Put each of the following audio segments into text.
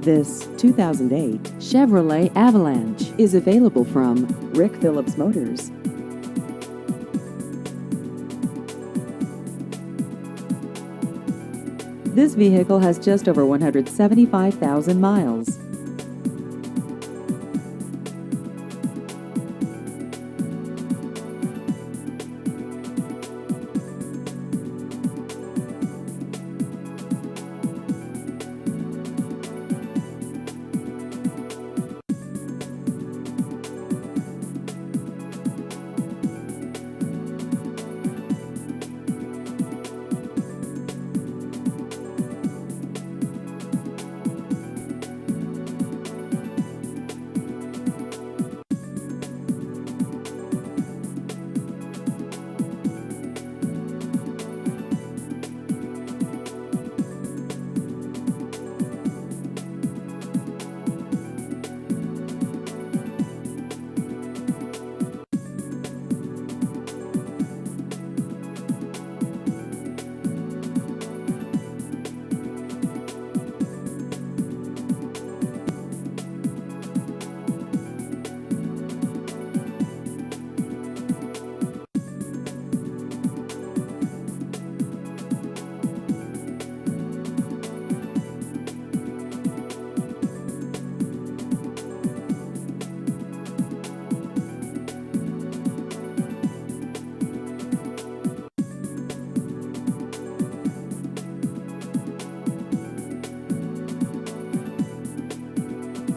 This 2008 Chevrolet Avalanche is available from Rick Phillips Motors. This vehicle has just over 175,000 miles.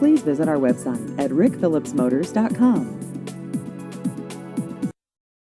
Please visit our website at rickphillipsmotors.com.